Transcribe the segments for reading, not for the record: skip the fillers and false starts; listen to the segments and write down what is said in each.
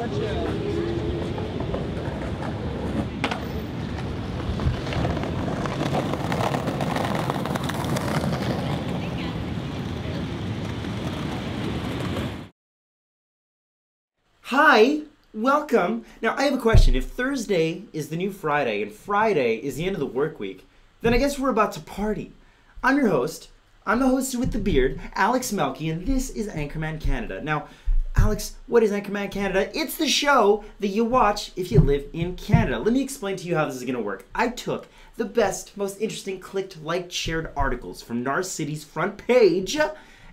Hi, welcome. Now, I have a question. If Thursday is the new Friday and Friday is the end of the work week, then I guess we're about to party. I'm your host. I'm the host with the beard, Alex Melki, and this is Anchorman Canada. Now, Alex, what is Anchorman Canada? It's the show that you watch if you live in Canada. Let me explain to you how this is going to work. I took the best, most interesting clicked, liked, shared articles from Narcity's front page,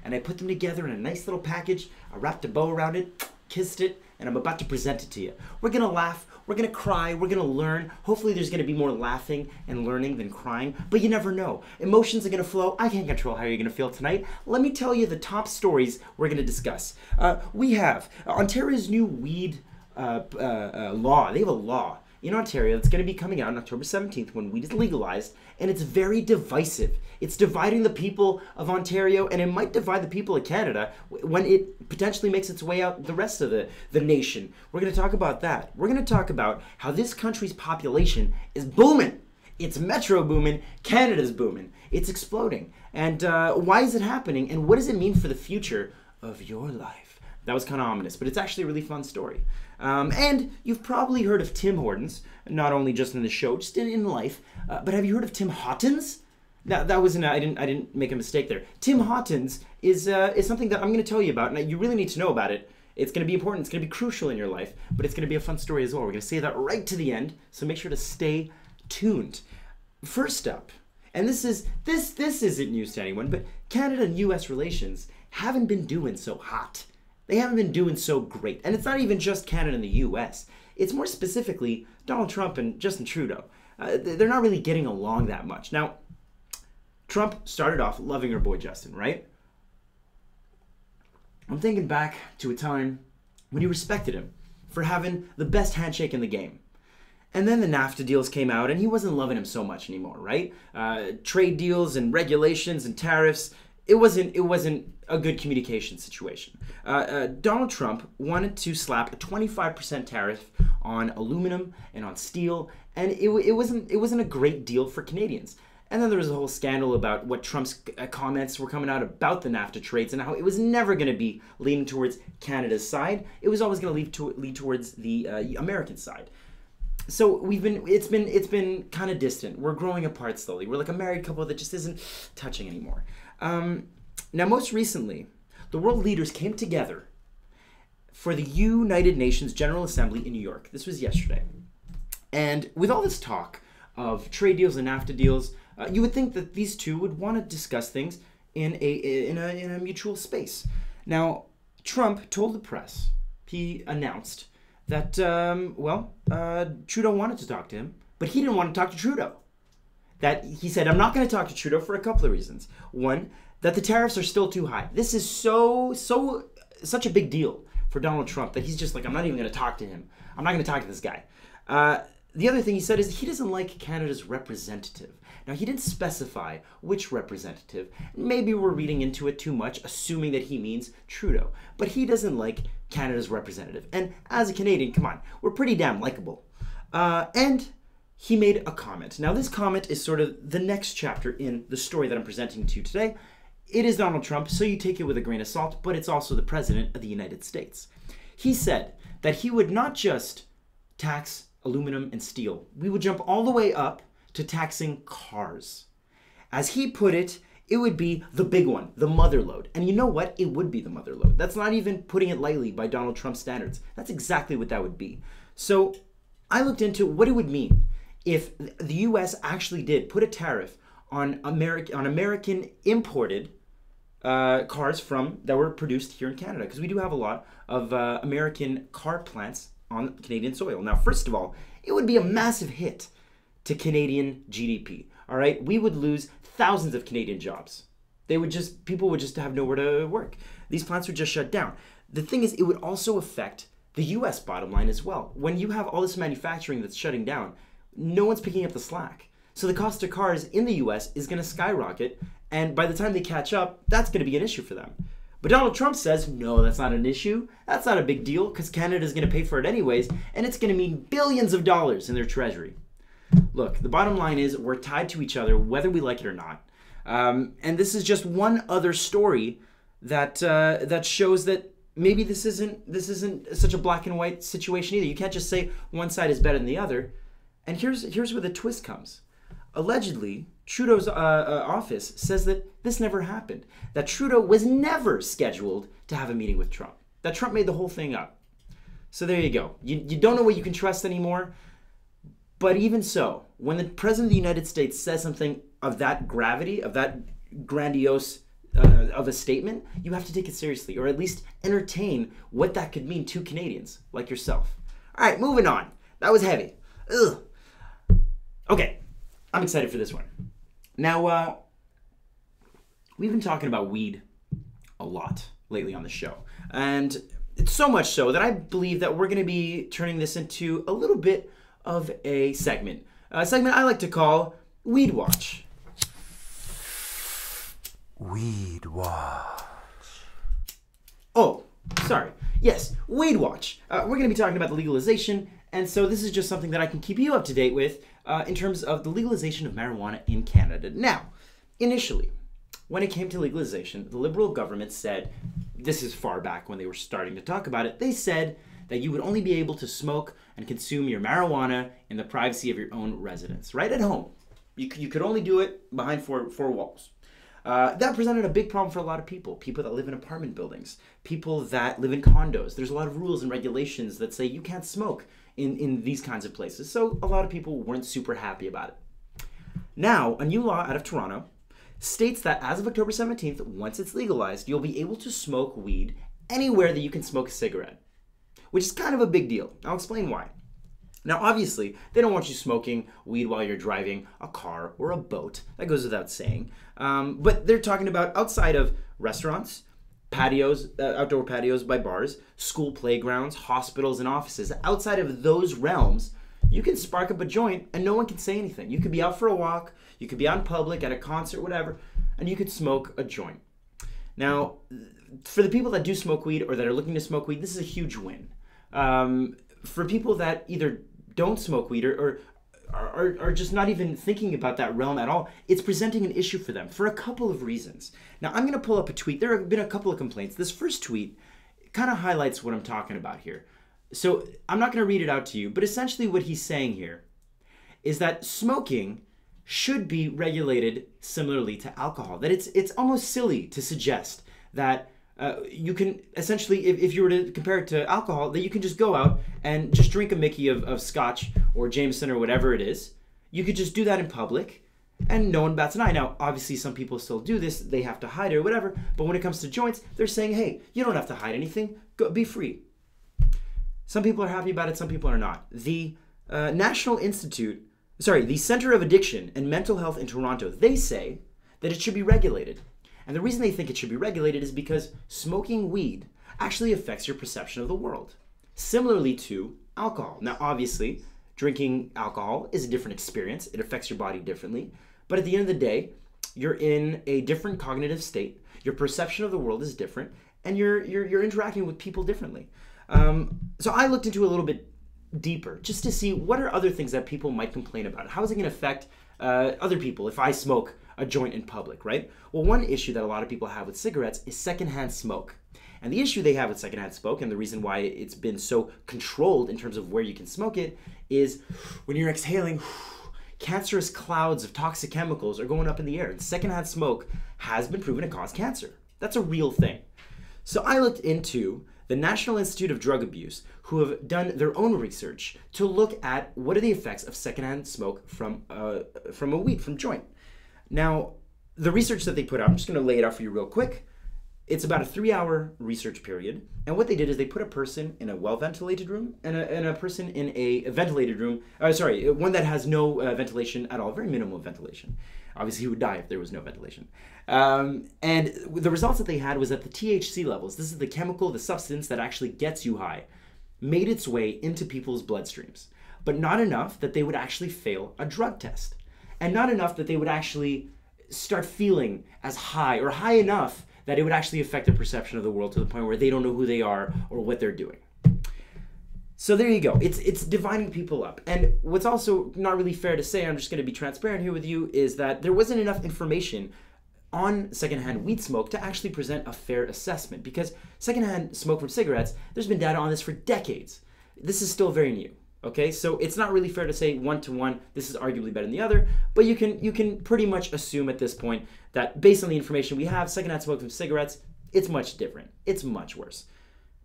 and I put them together in a nice little package. I wrapped a bow around it, kissed it, and I'm about to present it to you. We're gonna laugh, we're gonna cry, we're gonna learn. Hopefully there's gonna be more laughing and learning than crying, but you never know. Emotions are gonna flow. I can't control how you're gonna feel tonight. Let me tell you the top stories we're gonna discuss. We have Ontario's new weed law. They have a law in Ontario that's going to be coming out on October 17th when weed is legalized, and it's very divisive. It's dividing the people of Ontario, and it might divide the people of Canada when it potentially makes its way out the rest of the nation. We're going to talk about that. We're going to talk about how this country's population is booming. It's metro booming, Canada's booming. It's exploding. And why is it happening, and what does it mean for the future of your life? That was kind of ominous, but it's actually a really fun story. And you've probably heard of Tim Hortons, not only just in the show, just in life. But have you heard of Tim Hortons? That wasn't. I didn't make a mistake there. Tim Hortons is something that I'm going to tell you about, and you really need to know about it. It's going to be important. It's going to be crucial in your life, but it's going to be a fun story as well. We're going to say that right to the end, so make sure to stay tuned. First up, and this isn't news to anyone, but Canada and U.S. relations haven't been doing so hot. They haven't been doing so great. And it's not even just Canada and the U.S. It's more specifically Donald Trump and Justin Trudeau. They're not really getting along that much. Now, Trump started off loving our boy Justin, right? I'm thinking back to a time when he respected him for having the best handshake in the game. And then the NAFTA deals came out, and he wasn't loving him so much anymore, right? Trade deals and regulations and tariffs. It wasn't a good communication situation. Donald Trump wanted to slap a 25% tariff on aluminum and on steel, and it wasn't a great deal for Canadians. And then there was a whole scandal about what Trump's comments were coming out about the NAFTA trades and how it was never going to be leaning towards Canada's side. It was always going to lead towards the American side. So it's been kind of distant. We're growing apart slowly. We're like a married couple that just isn't touching anymore. Now, most recently, the world leaders came together for the United Nations General Assembly in New York. This was yesterday. And with all this talk of trade deals and NAFTA deals, you would think that these two would want to discuss things in a mutual space. Now, Trump told the press, he announced that, Trudeau wanted to talk to him, but he didn't want to talk to Trudeau. That he said, I'm not going to talk to Trudeau for a couple of reasons. One, that the tariffs are still too high. This is such a big deal for Donald Trump that he's just like, I'm not even going to talk to him. I'm not going to talk to this guy. The other thing he said is he doesn't like Canada's representative. Now, he didn't specify which representative. Maybe we're reading into it too much, assuming that he means Trudeau. But he doesn't like Canada's representative. And as a Canadian, come on, we're pretty damn likable. And he made a comment. Now, this comment is sort of the next chapter in the story that I'm presenting to you today. It is Donald Trump, so you take it with a grain of salt, but it's also the President of the United States. He said that he would not just tax aluminum and steel. We would jump all the way up to taxing cars. As he put it, it would be the big one, the mother lode. And you know what? It would be the mother lode. That's not even putting it lightly by Donald Trump standards. That's exactly what that would be. So I looked into what it would mean if the U.S. actually did put a tariff on American imported cars that were produced here in Canada, because we do have a lot of American car plants on Canadian soil. Now, first of all, it would be a massive hit to Canadian GDP. All right, we would lose thousands of Canadian jobs. People would just have nowhere to work. These plants would just shut down. The thing is, it would also affect the U.S. bottom line as well. When you have all this manufacturing that's shutting down, no one's picking up the slack. So the cost of cars in the U.S. is going to skyrocket, and by the time they catch up, that's going to be an issue for them. But Donald Trump says, no, that's not an issue. That's not a big deal because Canada's going to pay for it anyways, and it's going to mean billions of dollars in their treasury. Look, the bottom line is we're tied to each other whether we like it or not. And this is just one other story that that shows that maybe this isn't such a black and white situation either. You can't just say one side is better than the other. And here's where the twist comes. Allegedly, Trudeau's office says that this never happened. That Trudeau was never scheduled to have a meeting with Trump. That Trump made the whole thing up. So there you go. You don't know what you can trust anymore. But even so, when the President of the United States says something of that gravity, of that grandiose of a statement, you have to take it seriously, or at least entertain what that could mean to Canadians like yourself. All right, moving on. That was heavy. Ugh. Okay, I'm excited for this one. Now, we've been talking about weed a lot lately on the show, and it's so much so that I believe that we're going to be turning this into a little bit of a segment I like to call Weed Watch. Weed Watch. Oh, sorry. Yes, Weed Watch. We're going to be talking about the legalization, and so this is just something that I can keep you up to date with in terms of the legalization of marijuana in Canada. Now, initially, when it came to legalization, the Liberal government said, this is far back when they were starting to talk about it, they said that you would only be able to smoke and consume your marijuana in the privacy of your own residence, right at home. You could only do it behind four walls. That presented a big problem for a lot of people. People that live in apartment buildings, people that live in condos. There's a lot of rules and regulations that say you can't smoke in these kinds of places. So a lot of people weren't super happy about it. Now, a new law out of Toronto states that as of October 17th, once it's legalized, you'll be able to smoke weed anywhere that you can smoke a cigarette, which is kind of a big deal. I'll explain why. Now, obviously, they don't want you smoking weed while you're driving a car or a boat. That goes without saying. But they're talking about outside of restaurants, patios, outdoor patios by bars, school playgrounds, hospitals, and offices. Outside of those realms, you can spark up a joint and no one can say anything. You could be out for a walk, you could be out in public, at a concert, whatever, and you could smoke a joint. Now, for the people that do smoke weed or that are looking to smoke weed, this is a huge win. For people that either don't smoke weed or are just not even thinking about that realm at all, it's presenting an issue for them for a couple of reasons. Now, I'm going to pull up a tweet. There have been a couple of complaints. This first tweet kind of highlights what I'm talking about here. So I'm not going to read it out to you, but essentially what he's saying here is that smoking should be regulated similarly to alcohol. That it's almost silly to suggest that you can essentially, if you were to compare it to alcohol, that you can just go out and just drink a Mickey of Scotch or Jameson or whatever it is. You could just do that in public and no one bats an eye. Now, obviously, some people still do this. They have to hide it or whatever. But when it comes to joints, they're saying, hey, you don't have to hide anything. Go, be free. Some people are happy about it. Some people are not. The the Center of Addiction and Mental Health in Toronto, they say that it should be regulated. And the reason they think it should be regulated is because smoking weed actually affects your perception of the world, similarly to alcohol. Now, obviously, drinking alcohol is a different experience. It affects your body differently. But at the end of the day, you're in a different cognitive state. Your perception of the world is different, and you're interacting with people differently. So I looked into a little bit deeper just to see what are other things that people might complain about. How is it going to affect other people if I smoke a joint in public, right? Well, one issue that a lot of people have with cigarettes is secondhand smoke. And the issue they have with secondhand smoke, and the reason why it's been so controlled in terms of where you can smoke it, is when you're exhaling, cancerous clouds of toxic chemicals are going up in the air. And secondhand smoke has been proven to cause cancer. That's a real thing. So I looked into the National Institute of Drug Abuse, who have done their own research to look at what are the effects of secondhand smoke from a weed, from joint. Now, the research that they put out, I'm just going to lay it out for you real quick. It's about a 3-hour research period. And what they did is they put a person in a well-ventilated room and a person in a ventilated room. One that has no ventilation at all, very minimal ventilation. Obviously, he would die if there was no ventilation. And the results that they had was that the THC levels, this is the chemical, the substance that actually gets you high, made its way into people's bloodstreams. But not enough that they would actually fail a drug test. And not enough that they would actually start feeling as high or high enough that it would actually affect their perception of the world to the point where they don't know who they are or what they're doing. So there you go. It's dividing people up. And what's also not really fair to say, I'm just going to be transparent here with you, is that there wasn't enough information on secondhand weed smoke to actually present a fair assessment, because secondhand smoke from cigarettes, there's been data on this for decades. This is still very new. Okay, so it's not really fair to say one-to-one, this is arguably better than the other, but you can pretty much assume at this point that based on the information we have, secondhand smoke from cigarettes, it's much different. It's much worse.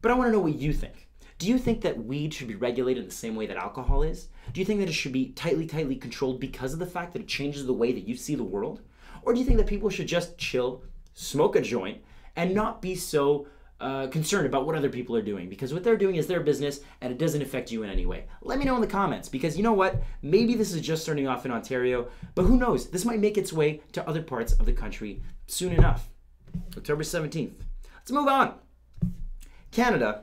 But I want to know what you think. Do you think that weed should be regulated in the same way that alcohol is? Do you think that it should be tightly controlled because of the fact that it changes the way that you see the world? Or do you think that people should just chill, smoke a joint, and not be so concerned about what other people are doing? Because what they're doing is their business, and it doesn't affect you in any way. Let me know in the comments, because you know what? Maybe this is just starting off in Ontario, but who knows? This might make its way to other parts of the country soon enough. October 17th. Let's move on. Canada.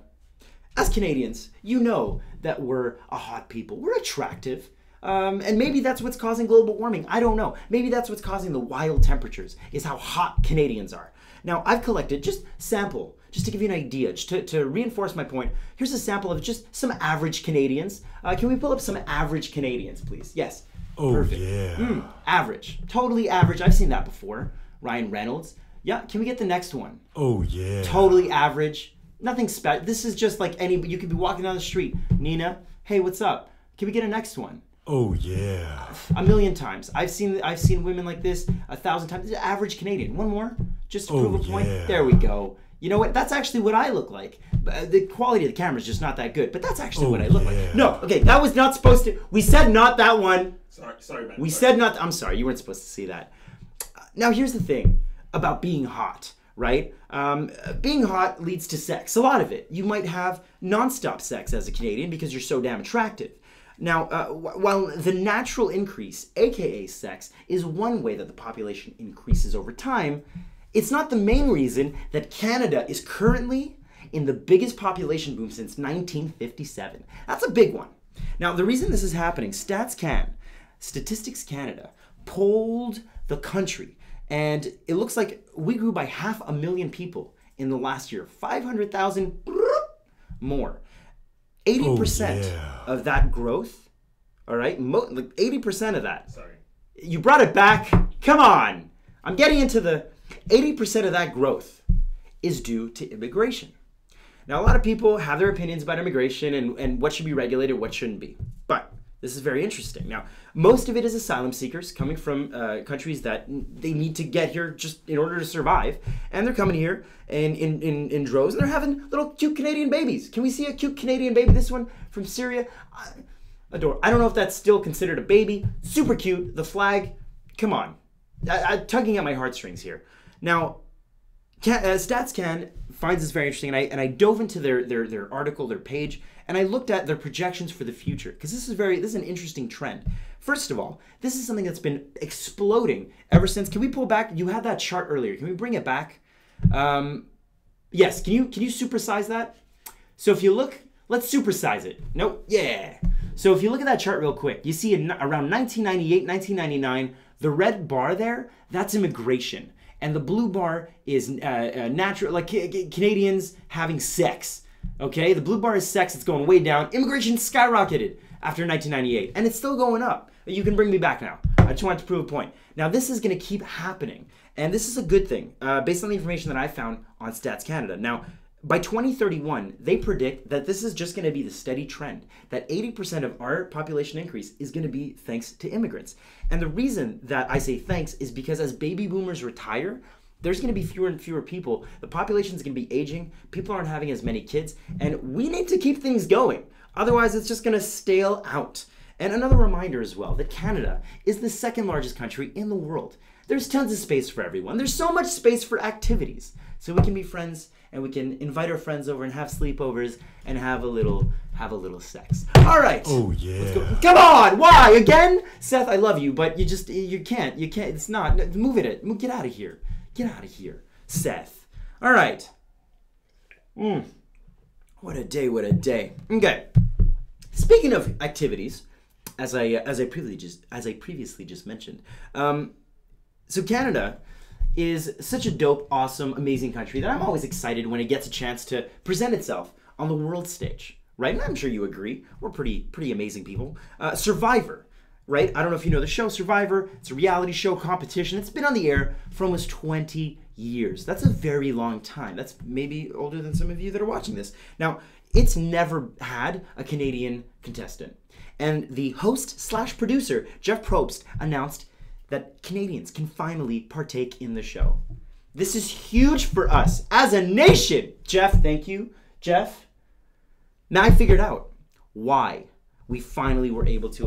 As Canadians, you know that we're a hot people. We're attractive. And maybe that's what's causing global warming. I don't know. Maybe that's what's causing the wild temperatures, is how hot Canadians are. Now, I've collected just sample, just to give you an idea, just to reinforce my point. Here's a sample of just some average Canadians. Can we pull up some average Canadians, please? Yes. Oh, perfect. yeah. Average. Totally average. I've seen that before. Ryan Reynolds. Yeah, can we get the next one? Oh, yeah. Totally average. Nothing special. This is just like any, you could be walking down the street. Nina, hey, what's up? Can we get a next one? Oh, yeah. A million times. I've seen women like this 1,000 times. This is average Canadian. One more, just to prove a point. Yeah. There we go. You know what? That's actually what I look like. The quality of the camera is just not that good, but that's actually what I look like. No, okay, that was not supposed to. We said not that one. Sorry, man. We said not. I'm sorry, you weren't supposed to see that. Now, here's the thing about being hot, right? Being hot leads to sex. A lot of it. You might have nonstop sex as a Canadian because you're so damn attractive. Now, while the natural increase, aka sex, is one way that the population increases over time, it's not the main reason that Canada is currently in the biggest population boom since 1957. That's a big one. Now, the reason this is happening, Statistics Canada, polled the country, and it looks like we grew by 500,000 people in the last year. 500,000 more. 80% of that growth, all right, like 80% of that. Sorry. You brought it back. Come on. I'm getting into the 80% of that growth is due to immigration. Now, a lot of people have their opinions about immigration and what should be regulated, what shouldn't be. But this is very interesting. Now, most of it is asylum seekers coming from countries that they need to get here just in order to survive. And they're coming here in droves, and they're having little cute Canadian babies. Can we see a cute Canadian baby? This one from Syria. Adore. I don't know if that's still considered a baby. Super cute. The flag. Come on. I'm tugging at my heartstrings here. Now, StatsCan finds this very interesting, and I dove into their article, their page, and I looked at their projections for the future, because this is an interesting trend. First of all, this is something that's been exploding ever since. Can we pull back? You had that chart earlier. Can we bring it back? Yes. Can you supersize that? So if you look, let's supersize it. Nope. Yeah. So if you look at that chart real quick, you see around 1998, 1999, the red bar there, that's immigration. And the blue bar is natural, like Canadians having sex. Okay, the blue bar is sex. It's going way down. Immigration skyrocketed after 1998, and it's still going up. You can bring me back now. I just wanted to prove a point. Now, this is going to keep happening, and this is a good thing based on the information that I found on Stats Canada. Now, by 2031, they predict that this is just going to be the steady trend, that 80% of our population increase is going to be thanks to immigrants. And the reason that I say thanks is because as baby boomers retire, there's going to be fewer and fewer people. The population is going to be aging. People aren't having as many kids. And we need to keep things going. Otherwise, it's just going to stale out. And another reminder as well that Canada is the second largest country in the world. There's tons of space for everyone. There's so much space for activities. So we can be friends and we can invite our friends over and have sleepovers and have a little sex. All right. Oh, yeah. Let's go. Come on. Why? Again? Seth, I love you, but you can't. It's not. Move it. Get out of here. Get out of here, Seth. All right. What a day. Okay. Speaking of activities, as I previously just mentioned, so Canada is such a dope, awesome, amazing country that I'm always excited when it gets a chance to present itself on the world stage, right? And I'm sure you agree. We're pretty amazing people. Survivor, right? I don't know if you know the show Survivor. It's a reality show competition. It's been on the air for almost 20 years. That's a very long time. That's maybe older than some of you that are watching this. Now, it's never had a Canadian contestant. And the host/producer, Jeff Probst, announced that Canadians can finally partake in the show. This is huge for us as a nation. Jeff, thank you. Jeff, now I figured out why we finally were able to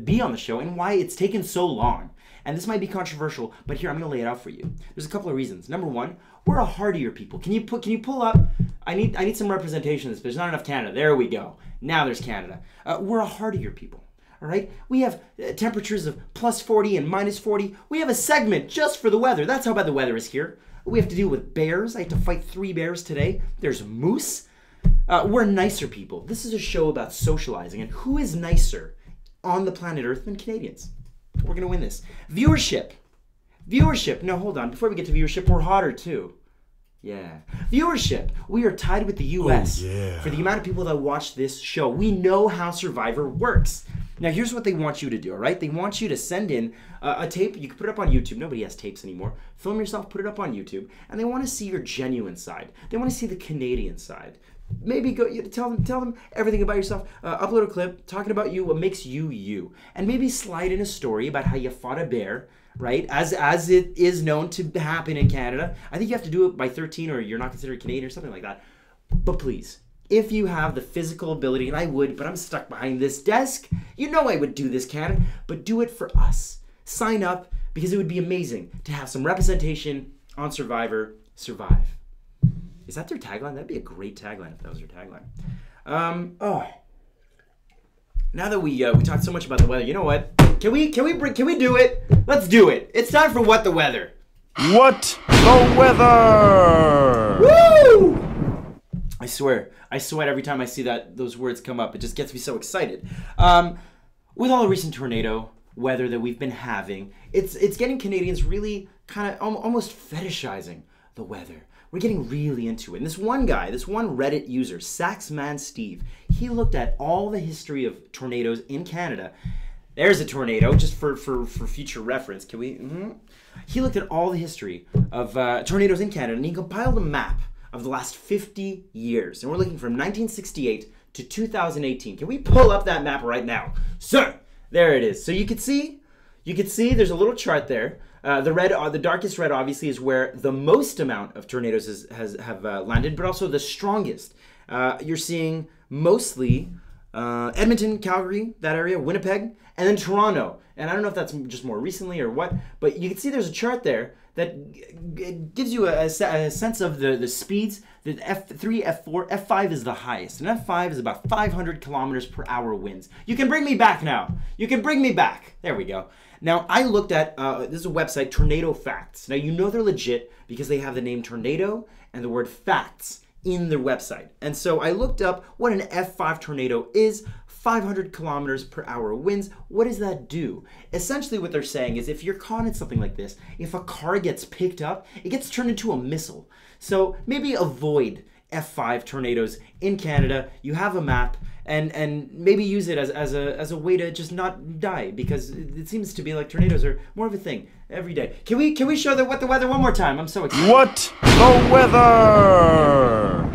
be on the show and why it's taken so long. And this might be controversial, but here, I'm going to lay it out for you. There's a couple of reasons. Number one, we're a hardier people. Can you pull up? I need some representation of this, but there's not enough Canada. There we go. Now there's Canada. We're a hardier people. All right? We have temperatures of plus 40 and minus 40. We have a segment just for the weather. That's how bad the weather is here. We have to deal with bears. I had to fight 3 bears today. There's moose. We're nicer people. This is a show about socializing, and who is nicer on the planet Earth than Canadians? We're going to win this. Viewership. No, hold on. Before we get to viewership, we're hotter too. Yeah. Viewership. We are tied with the U.S. for the amount of people that watch this show. We know how Survivor works. Now, here's what they want you to do, all right? They want you to send in a tape. You can put it up on YouTube. Nobody has tapes anymore. Film yourself, put it up on YouTube. And they want to see your genuine side. They want to see the Canadian side. Maybe go tell them everything about yourself. Upload a clip talking about you, what makes you you. And maybe slide in a story about how you fought a bear, right? As it is known to happen in Canada. I think you have to do it by 13 or you're not considered Canadian or something like that. But please, if you have the physical ability, and I would, but I'm stuck behind this desk, you know I would do this, Canada, but do it for us. Sign up, because it would be amazing to have some representation on Survivor. Survive. Is that their tagline? That'd be a great tagline if that was their tagline. Now that we talked so much about the weather, you know what? Can we do it? Let's do it. It's time for What the Weather. What the weather? Woo! I swear, I sweat every time I see those words come up. It just gets me so excited. With all the recent tornado weather that we've been having, it's getting Canadians really kind of almost fetishizing the weather. We're getting really into it. And this one Reddit user, Saxman Steve, he looked at all the history of tornadoes in Canada. There's a tornado, just for future reference. Can we? He looked at all the history of tornadoes in Canada, and he compiled a map of the last 50 years. And we're looking from 1968 to 2018. Can we pull up that map right now? Sir, there it is. So you can see there's a little chart there. The darkest red obviously is where the most amount of tornadoes have landed, but also the strongest. You're seeing mostly Edmonton, Calgary, that area, Winnipeg, and then Toronto. And I don't know if that's just more recently or what, but you can see there's a chart there that gives you a sense of the speeds. The F3, F4, F5 is the highest, and F5 is about 500 kilometers per hour winds. You can bring me back now. You can bring me back. There we go. Now, I looked at, this is a website, Tornado Facts. Now, you know they're legit because they have the name tornado and the word facts in their website. And so I looked up what an F5 tornado is, 500 kilometers per hour winds. What does that do? Essentially what they're saying is if you're caught in something like this, if a car gets picked up, it gets turned into a missile. So maybe avoid F5 tornadoes in Canada. You have a map, and maybe use it as a way to just not die, because it seems to be like tornadoes are more of a thing every day. Can we show What the Weather one more time? I'm so excited. What the weather?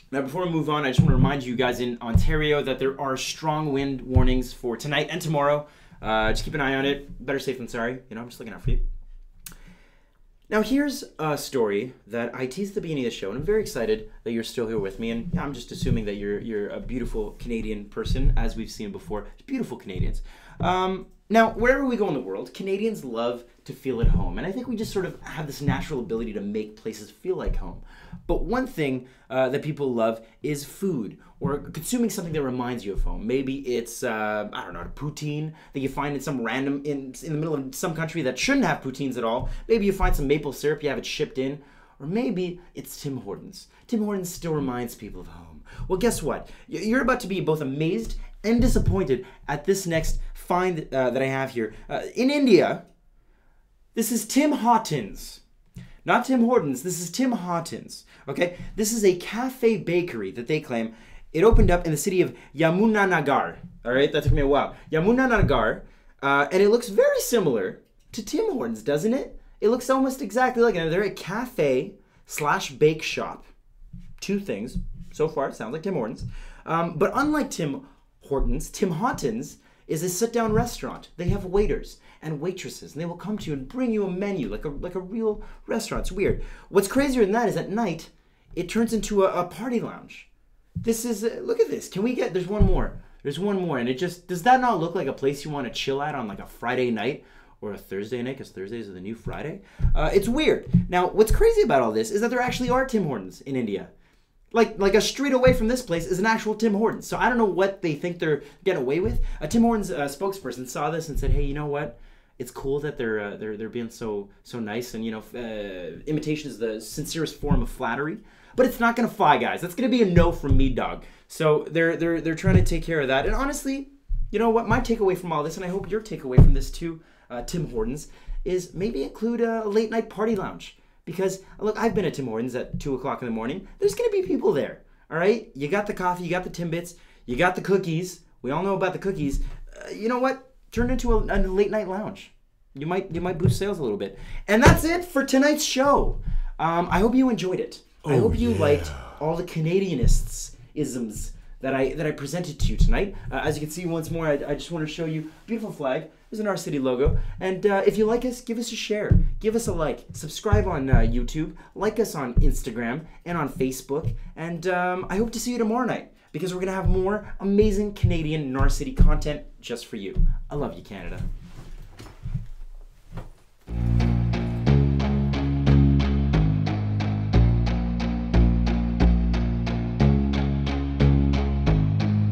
Now, before we move on, I just want to remind you guys in Ontario that there are strong wind warnings for tonight and tomorrow. Just keep an eye on it. Better safe than sorry. You know, I'm just looking out for you. Now, here's a story that I teased at the beginning of the show, and I'm very excited that you're still here with me. And I'm just assuming that you're a beautiful Canadian person, as we've seen before. Beautiful Canadians. Now, wherever we go in the world, Canadians love to feel at home. And I think we just sort of have this natural ability to make places feel like home. But one thing that people love is food, or consuming something that reminds you of home. Maybe it's, I don't know, a poutine that you find in some random, in the middle of some country that shouldn't have poutines at all. Maybe you find some maple syrup, you have it shipped in. Or maybe it's Tim Hortons. Tim Hortons still reminds people of home. Well, guess what? You're about to be both amazed and disappointed at this next find that I have here. In India, This is Tim Hortons. Not Tim Hortons, this is Tim Hortons. Okay? This is a cafe bakery that they claim. It opened up in the city of Yamunanagar. Alright, that took me a while. Yamunanagar. And it looks very similar to Tim Hortons, doesn't it? It looks almost exactly like it. They're a cafe/bake shop. Two things. So far, it sounds like Tim Hortons. But unlike Tim Hortons is a sit-down restaurant. They have waiters and waitresses, and they will come to you and bring you a menu like a real restaurant. It's weird. What's crazier than that is at night, it turns into a party lounge. This is, look at this. Can we get, there's one more. There's one more, and it just, does that not look like a place you want to chill at on like a Friday night or a Thursday night, because Thursdays are the new Friday? It's weird. Now, what's crazy about all this is that there actually are Tim Hortons in India. Like a street away from this place is an actual Tim Hortons. So I don't know what they think they're getting away with. A Tim Hortons spokesperson saw this and said, "Hey, you know what? It's cool that they're being so nice, and imitation is the sincerest form of flattery. But it's not gonna fly, guys. That's gonna be a no from me, dog. So they're trying to take care of that. And honestly, you know what? My takeaway from all this, and I hope your takeaway from this too, Tim Hortons, is maybe include a late night party lounge. Because, look, I've been at Tim Hortons at 2 o'clock in the morning. There's going to be people there, all right? You got the coffee, you got the Timbits, you got the cookies. We all know about the cookies. You know what? Turn it into a late night lounge. You might boost sales a little bit. And that's it for tonight's show. I hope you enjoyed it. I hope you liked all the Canadianists-isms that I presented to you tonight. As you can see once more, I just want to show you a beautiful flag. There's an Narcity logo. And if you like us, give us a share. Give us a like. Subscribe on YouTube. Like us on Instagram and on Facebook. And I hope to see you tomorrow night, because we're going to have more amazing Canadian Narcity content just for you. I love you, Canada.